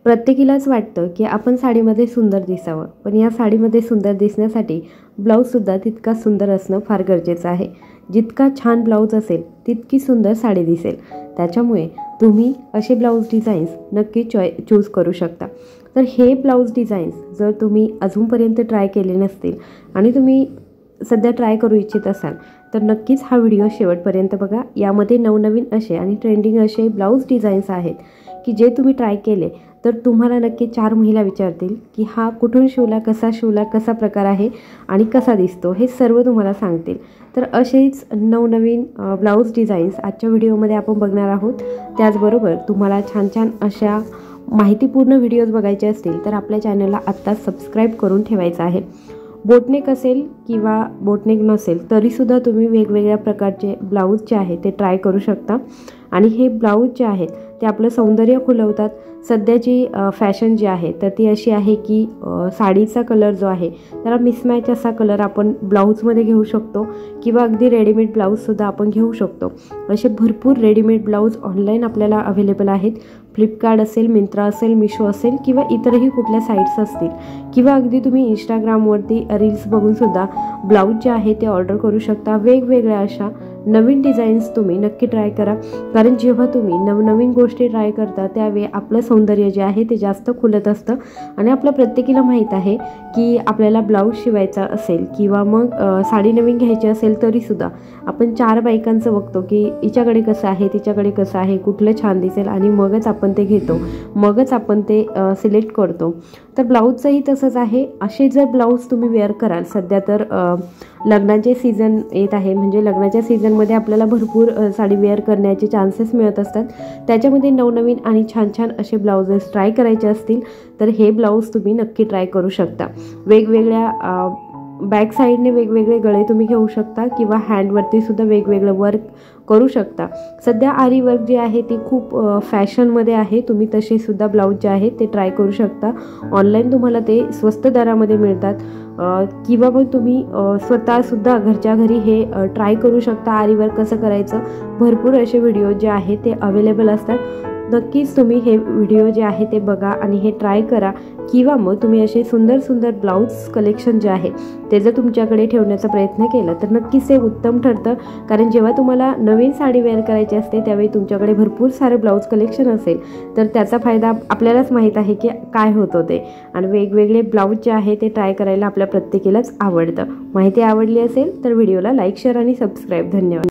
प्रत्येकीलाच वाटतं की आपण साडीमध्ये सुंदर दिसावं, पण या साडीमध्ये सुंदर दिसण्यासाठी ब्लाऊजसुद्धा तितका सुंदर असणं फार गरजेचं आहे। जितका छान ब्लाऊज असेल तितकी सुंदर साडी दिसेल। त्याच्यामुळे तुम्ही असे ब्लाऊज डिझाईन्स नक्की चूज करू शकता। तर हे ब्लाऊज डिझाईन्स जर तुम्ही अजूनपर्यंत ट्राय केले नसतील आणि तुम्ही सध्या ट्राय करू इच्छित असाल तर नक्कीच हा व्हिडिओ शेवटपर्यंत बघा। यामध्ये नवनवीन असे आणि ट्रेंडिंग असे ब्लाऊज डिझाईन्स आहेत की जे तुम्ही ट्राय केले तर तुम्हाला नक्की 4 महिला विचारतील की हा कुठून शिवला, कसा प्रकार आहे आणि कसा दिसतो, हे सर्व तुम्हाला सांगतील। तर असेच नवनवीन ब्लाऊज डिझाईन्स आजच्या व्हिडिओमध्ये आपण बघणार आहोत। त्याचबरोबर तुम्हाला छान छान अशा माहितीपूर्ण व्हिडिओज बघायचे असतील तर आपल्या चॅनलला आत्ताच सबस्क्राईब करून ठेवायचं आहे। बोटनेक असेल किंवा बोटनेक नसेल तरीसुद्धा तुम्ही वेगवेगळ्या प्रकारचे ब्लाऊज जे आहे ते ट्राय करू शकता आणि हे ब्लाऊज जे आहेत ते आपलं सौंदर्य खुलवतात। सध्याची फॅशन जी आहे तर ती अशी आहे की साडीचा कलर जो आहे त्याला मिसमॅच असा कलर आपण ब्लाऊजमध्ये घेऊ शकतो किंवा अगदी रेडीमेड ब्लाऊजसुद्धा आपण घेऊ शकतो। असे भरपूर रेडीमेड ब्लाऊज ऑनलाईन आपल्याला अवेलेबल आहेत। फ्लिपकार्ट असेल, मिंत्रा असेल, मिशो असेल किंवा इतरही कुठल्या साईट्स असतील किंवा अगदी तुम्ही इंस्टाग्रामवरती रील्स बघूनसुद्धा ब्लाऊज जे आहे ते ऑर्डर करू शकता। वेगवेगळ्या अशा नवीन डिझाईन्स तुम्ही नक्की ट्राय करा, कारण जेव्हा तुम्ही नवनवीन गोष्टी ट्राय करता त्यावेळी आपलं सौंदर्य जे आहे ते जास्त खुलत असतं। आणि आपल्या प्रत्येकीला माहीत आहे की आपल्याला ब्लाऊज शिवायचा असेल किंवा मग साडी नवीन घ्यायची असेल तरीसुद्धा आपण 4 बायकांचं बघतो की हिच्याकडे कसं आहे, तिच्याकडे कसं आहे, कुठलं छान दिसेल आणि मगच आपण ते घेतो, मगच आपण ते सिलेक्ट करतो। तर ब्लाऊजचंही तसंच आहे। असे जर ब्लाऊज तुम्ही वेअर कराल, सध्या तर लग्नाचे सीझन येत आहे, म्हणजे लग्नाच्या सीझनमध्ये आपल्याला भरपूर साडी वेअर करण्याचे चान्सेस मिळत असतात। त्याच्यामध्ये नवनवीन आणि छान छान असे ब्लाऊजेस ट्राय करायचे असतील तर हे ब्लाऊज तुम्ही नक्की ट्राय करू शकता। वेगवेगळ्या बॅक साईडने वेगवेगळे गळे तुम्ही घेऊ शकता किंवा हँडवरती सुद्धा वेगवेगळं वर्क करू शकता। सध्या आरी वर्क जी आहे ती खूप फॅशनमध्ये आहे। तुम्ही तसे सुद्धा ब्लाऊज जे आहे ते ट्राय करू शकता। ऑनलाईन तुम्हाला ते स्वस्त दरामध्ये मिळतात किंवा मग तुम्ही स्वतःसुद्धा घरच्या घरी हे ट्राय करू शकता। आरी वर्क कसं करायचं, भरपूर असे व्हिडिओ जे आहे ते अवेलेबल असतात। नक्कीच तुम्ही हे व्हिडिओ जे आहे ते बघा आणि हे ट्राय करा किंवा मग तुम्ही असे सुंदर सुंदर ब्लाऊज कलेक्शन जे आहे ते जर तुमच्याकडे ठेवण्याचा प्रयत्न केला तर नक्कीच ते उत्तम ठरतं। कारण जेव्हा तुम्हाला नवीन साडी वेअर करायची असते त्यावेळी तुमच्याकडे भरपूर सारे ब्लाऊज कलेक्शन असेल तर त्याचा फायदा आपल्यालाच माहीत आहे की काय होतं ते। आणि वेगवेगळे ब्लाऊज जे आहे ते ट्राय करायला आपल्या प्रत्येकीलाच आवडतं। माहिती आवडली असेल तर व्हिडिओला लाईक, शेअर आणि सबस्क्राईब। धन्यवाद।